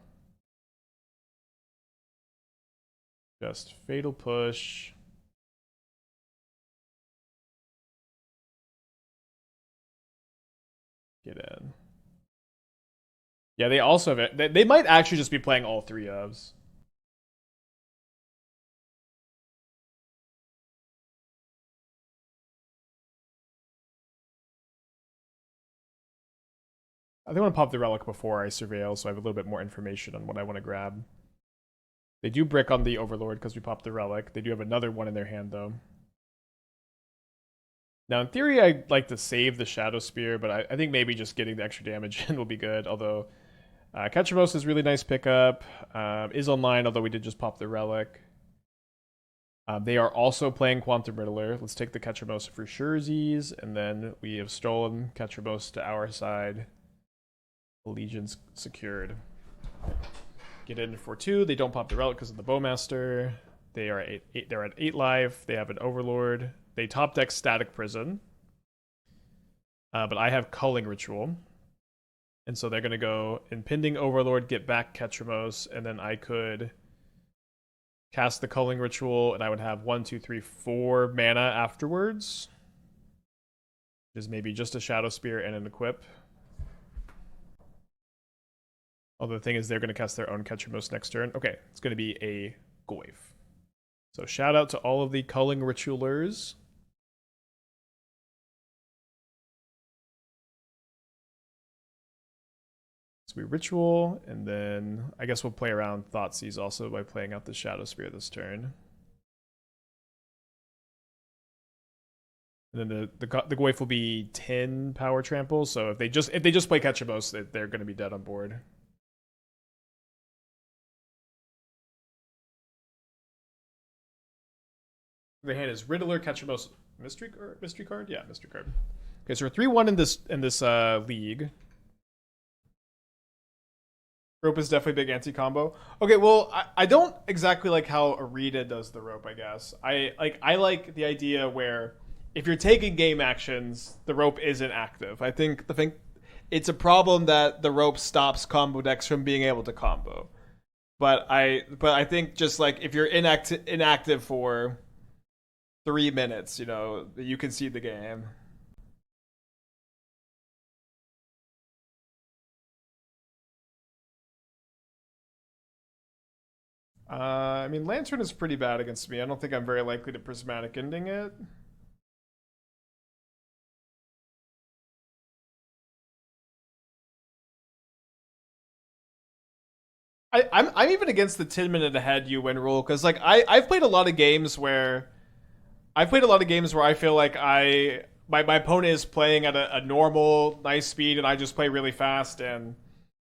Just Fatal Push. Get in. Yeah, they also have it. They might actually just be playing all 3 ofs. I think I want to pop the Relic before I Surveil, so I have a little bit more information on what I want to grab. They do brick on the Overlord because we popped the Relic. They do have another one in their hand, though. Now, in theory, I'd like to save the Shadow Spear, but I think maybe just getting the extra damage in will be good, although Ketrabos is really nice pickup. Is online, although we did just pop the Relic. They are also playing Quantum Riddler. Let's take the Ketrabos for surezies, and then we have stolen Ketrabos to our side. Allegiance secured. Get in for 2. They don't pop the relic because of the Bowmaster. They are they're at 8 life. They have an Overlord. They top deck Static Prison. But I have Culling Ritual. And so they're going to go Impending Overlord, get back Ketramos, and then I could cast the Culling Ritual, and I would have 1, 2, 3, 4 mana afterwards. Which is maybe just a Shadow Spear and an Equip. Although the thing is, they're going to cast their own Ketramos next turn. Okay, it's going to be a Goyf. So shout out to all of the Culling Ritualers. So we Ritual, and then I guess we'll play around Thoughtseize also by playing out the Shadow Spear this turn. And then the Goyf will be 10 Power Trample. So if they just play Ketramos, they're going to be dead on board. The hand is Riddler, Ketramos, mystery card. Yeah, mystery card. Okay, so we're 3-1 in this league. Rope is definitely a big anti-combo. Okay, well, I don't exactly like how Arita does the rope, I guess. I like the idea where if you're taking game actions, the rope isn't active. I think it's a problem that the rope stops combo decks from being able to combo. But I think just like if you're inactive for 3 minutes, you know, you can see the game. I mean, Lantern is pretty bad against me. I don't think I'm very likely to Prismatic Ending it. I'm even against the 10-minute ahead you win rule because like I've played a lot of games where I feel like my opponent is playing at a normal nice speed and I just play really fast and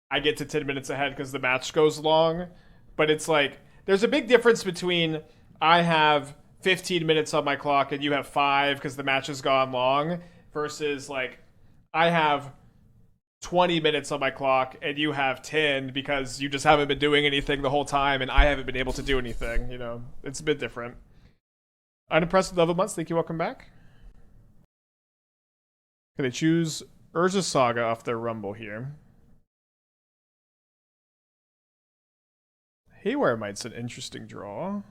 I get to 10 minutes ahead because the match goes long. But it's like there's a big difference between I have 15 minutes on my clock and you have 5 because the match has gone long versus like I have 20 minutes on my clock and you have 10 because you just haven't been doing anything the whole time and I haven't been able to do anything, you know. It's a bit different. Unimpressed with level months, thank you, welcome back. Okay, they choose Urza Saga off their Rumble here. Haywire Might's an interesting draw.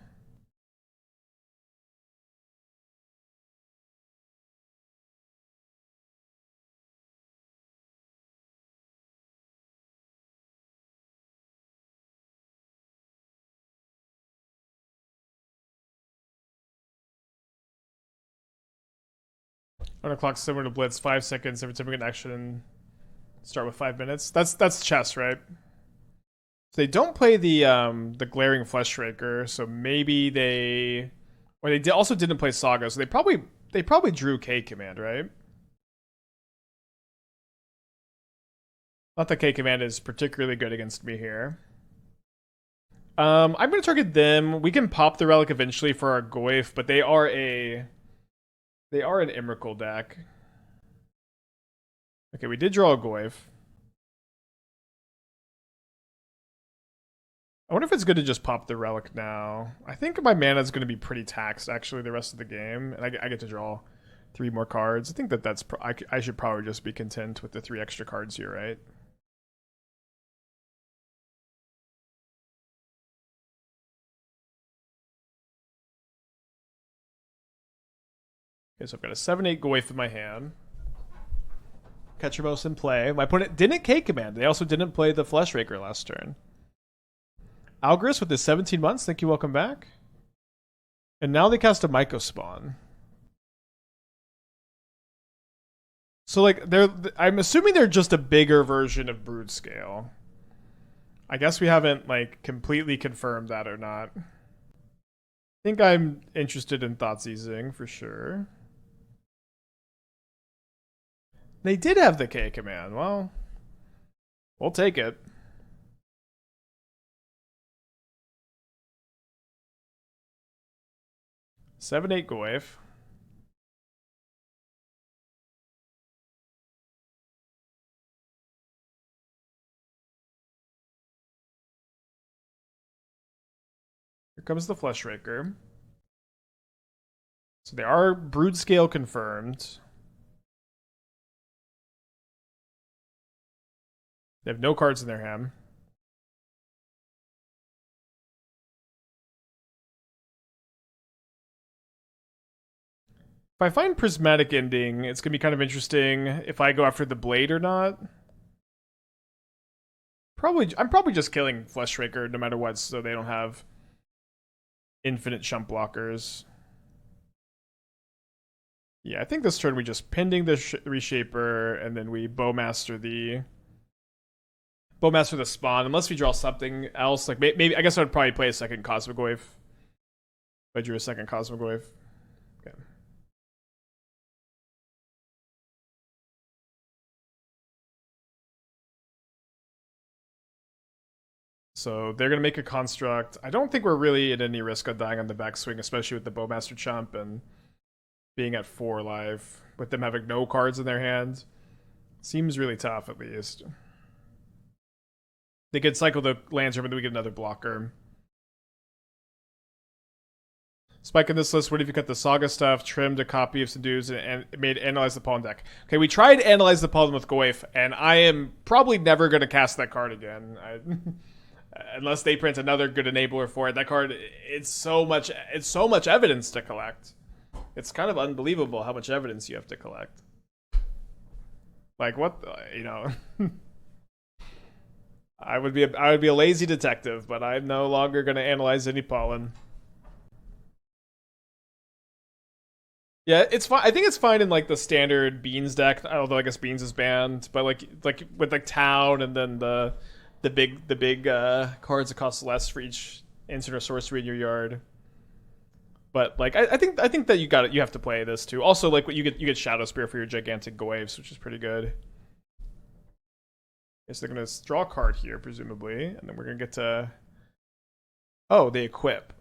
On a clock similar to Blitz, 5 seconds every time we get an action. Start with 5 minutes. That's chess, right? So they don't play the Glaring Fleshraker, so maybe they also didn't play Saga, so they probably drew K Command, right? Not that K Command is particularly good against me here. I'm gonna target them. We can pop the relic eventually for our Goyf, but they are an Emrakul deck. Okay, we did draw a Goyf. I wonder if it's good to just pop the relic now. I think my mana is going to be pretty taxed actually the rest of the game, and I get to draw 3 more cards. I think that's I should probably just be content with the 3 extra cards here, right? Okay, so I've got a 7/8 Goyf in my hand. Ketramos in play. My opponent didn't K Command. They also didn't play the Fleshraker last turn. Algris with his 17 months. Thank you. Welcome back. And now they cast a Myco Spawn. So like I'm assuming they're just a bigger version of Brood Scale. I guess we haven't like completely confirmed that or not. I think I'm interested in Thoughtseizing for sure. They did have the K Command. Well, we'll take it. Seven, 8 Goyf. comes the Flesh Raker. So they are Brood Scale confirmed. They have no cards in their hand. If I find Prismatic Ending, it's going to be kind of interesting if I go after the Blade or not. I'm probably just killing Flesh Raker no matter what, so they don't have infinite chump blockers. Yeah, I think this turn we just pending the Reshaper, and then we Bowmaster the spawn, unless we draw something else. Like maybe I guess I would probably play a second Cosmogoyf. If I drew a second Cosmogoyf. Okay. So they're gonna make a construct. I don't think we're really at any risk of dying on the backswing, especially with the Bowmaster Chump and being at 4 life, with them having no cards in their hand. Seems really tough, at least. They could cycle the Lantern, but then we get another blocker. Spike in this list, what if you cut the Saga stuff, trimmed a copy of Subdues, and made Analyze the Pollen deck? Okay, we tried Analyze the Pollen with Goyf, and I am probably never going to cast that card again. Unless they print another good enabler for it. That card, it's so much evidence to collect. It's kind of unbelievable how much evidence you have to collect. Like what, you know. I would be a lazy detective, but I'm no longer going to analyze any pollen. Yeah, it's fine. I think it's fine in like the standard Beans deck, although I guess Beans is banned. But like with like Town and then the big cards that cost less for each instant or sorcery in your yard. But like I think that you have to play this too. Also, like you get Shadow Spear for your gigantic Goyfs, which is pretty good. Yes, they're gonna draw a card here, presumably, and then we're gonna get to. Oh, they equip.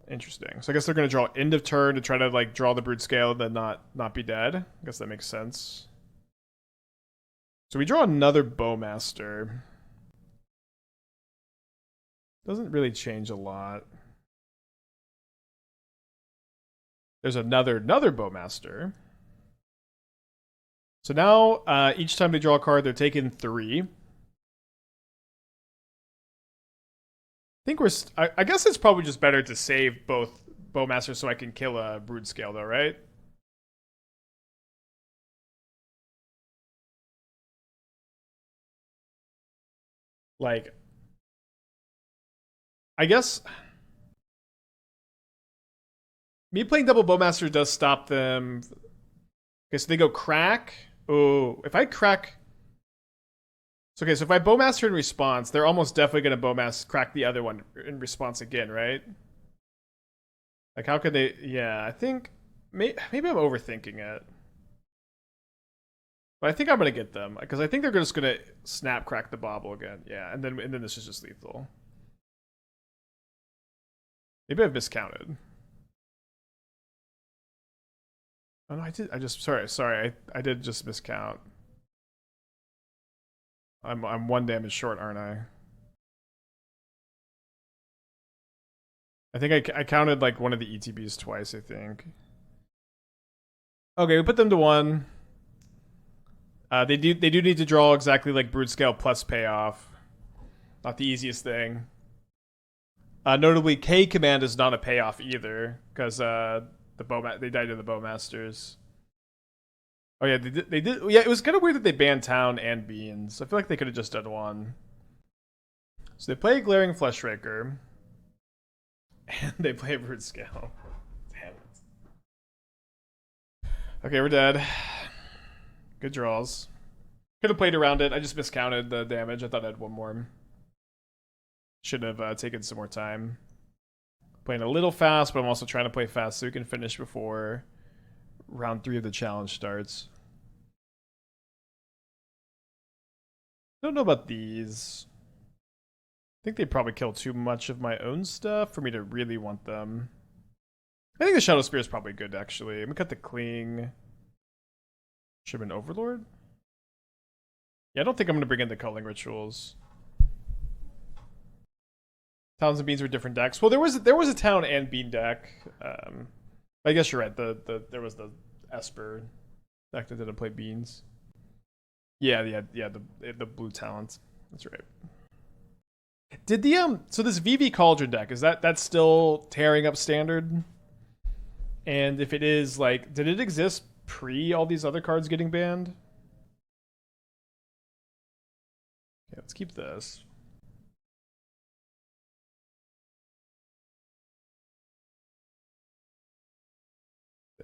Interesting. So I guess they're gonna draw end of turn to try to like draw the Brood Scale and then not be dead. I guess that makes sense. So we draw another Bowmaster. Doesn't really change a lot. There's another Bowmaster. So now, each time they draw a card, they're taking 3. I guess it's probably just better to save both Bowmasters so I can kill a Brood Scale, though, right? Like, I guess me playing double Bowmaster does stop them. Okay, so they go crack. Oh, if I crack. So, okay, so if I Bowmaster in response, they're almost definitely going to Bowmaster crack the other one in response again, right? Like, how could they? Yeah, I think maybe I'm overthinking it. But I think I'm going to get them because I think they're just going to snap crack the Bobble again. Yeah, and then this is just lethal. Maybe I've miscounted. Oh no, I did. Sorry. I did just miscount. I'm 1 damage short, aren't I? I think I counted like one of the ETBs twice. I think. Okay, we put them to 1. They do need to draw exactly like Brood Scale plus payoff. Not the easiest thing. Notably, K command is not a payoff either because they died to the Bowmasters. Oh yeah, they did. Yeah, it was kind of weird that they banned Town and Beans. I feel like they could have just done 1. So they play Glaring Fleshraker, and they play Brood Scale. Damn it. Okay, we're dead. Good draws. Could have played around it. I just miscounted the damage. I thought I had 1 more. Should have taken some more time. Playing a little fast, but I'm also trying to play fast so we can finish before round 3 of the challenge starts. Don't know about these. I think they probably kill too much of my own stuff for me to really want them. I think the Shadow Spear is probably good, actually. I'm gonna cut the Cling. Should have been Overlord? Yeah, I don't think I'm gonna bring in the Culling Rituals. Towns and beans were different decks. Well, there was a town and bean deck. I guess you're right. There was the Esper deck that didn't play beans. Yeah. The blue talent. That's right. Did the so this VV Cauldron deck, is that's still tearing up standard? And if it is, like, did it exist pre all these other cards getting banned? Okay, let's keep this.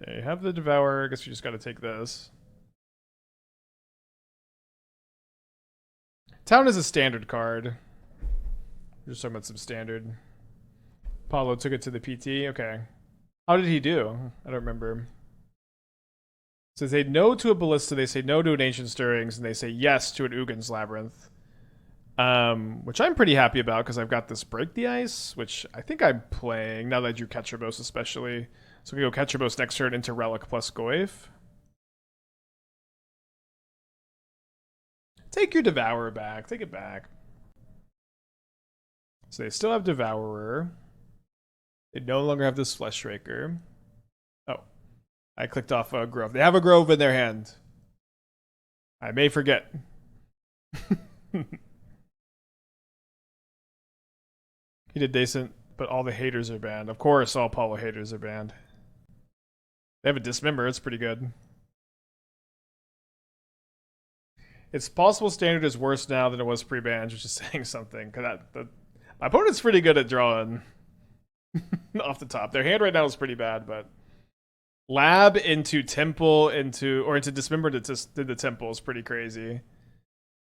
They have the Devourer. I guess we just got to take this. Town is a standard card. We're just talking about some standard. Paulo took it to the PT. Okay. How did he do? I don't remember. So they say no to a Ballista, they say no to an Ancient Stirrings, and they say yes to an Ugin's Labyrinth. Which I'm pretty happy about because I've got this Break the Ice, which I think I'm playing now that I drew Ketrabos especially. So we go Ketrabos next turn into Relic plus Goyf. Take your Devourer back. Take it back. So they still have Devourer. They no longer have this Flesh Raker. Oh. I clicked off a Grove. They have a Grove in their hand. I may forget. He did decent, but all the haters are banned. Of course, all Paulo haters are banned. They have a Dismember. It's pretty good. It's possible standard is worse now than it was pre-ban, which is saying something. Because my opponent's pretty good at drawing off the top. Their hand right now is pretty bad, but Lab into Temple into Dismember to the Temple is pretty crazy.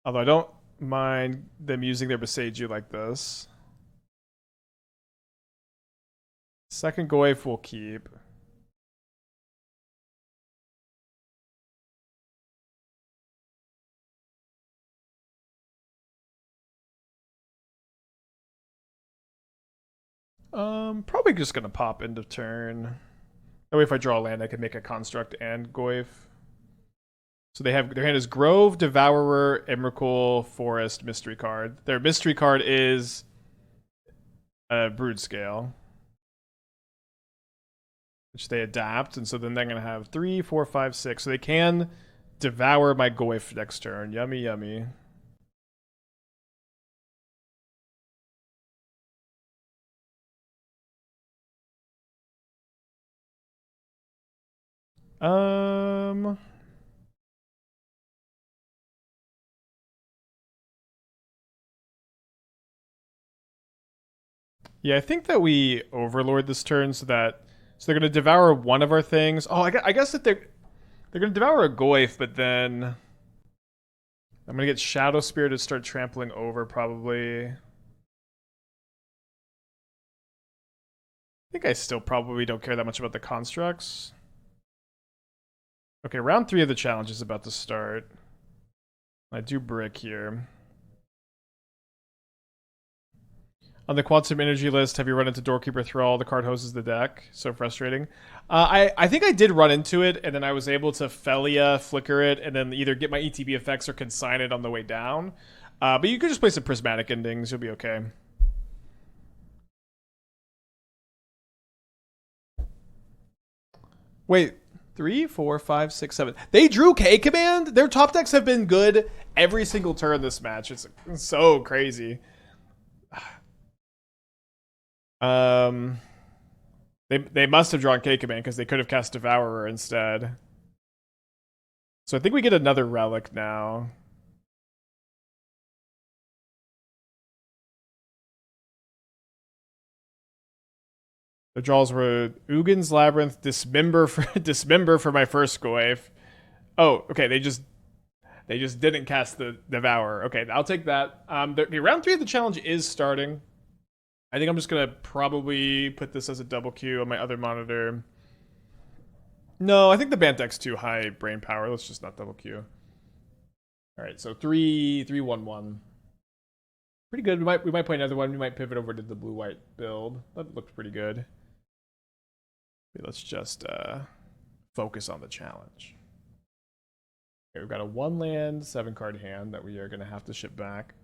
Although I don't mind them using their Beseiju like this. Second Goyf will keep. Probably just gonna pop end of turn. That way if I draw a land I can make a Construct and Goyf. So they have, their hand is Grove, Devourer, Emrakul, Forest, Mystery card. Their mystery card is Brood Scale, which they adapt, and so then they're gonna have 3, 4, 5, 6. So they can devour my Goyf next turn. Yummy, yummy. Yeah, I think that we Overlord this turn so they're gonna devour one of our things. Oh, I guess that they're gonna devour a Goyf, but then I'm gonna get Shadow Spirit to start trampling over probably. I think I still probably don't care that much about the constructs. Okay, round 3 of the challenge is about to start. I do brick here. On the Quantum Energy list, have you run into Doorkeeper Thrall? The card hoses the deck. So frustrating. I think I did run into it, and then I was able to Felia, flicker it, and then either get my ETB effects or consign it on the way down. But you could just play some Prismatic Endings. You'll be okay. Wait. 3, 4, 5, 6, 7. They drew K Command? Their top decks have been good every single turn this match. It's so crazy. They must have drawn K Command because they could have cast Devourer instead. So I think we get another Relic now. The draws were Ugin's Labyrinth, Dismember for my first Goyf. Oh, okay. They just didn't cast the Devourer. Okay, I'll take that. The round 3 of the challenge is starting. I think I'm just gonna probably put this as a double Q on my other monitor. No, I think the Bant deck's too high brain power. Let's just not double Q. All right, so 3, 3, 1, 1. Pretty good. We might play another one. We might pivot over to the blue-white build. That looked pretty good. Let's just focus on the challenge. Okay, we've got a 1-land, 7-card hand that we are going to have to ship back.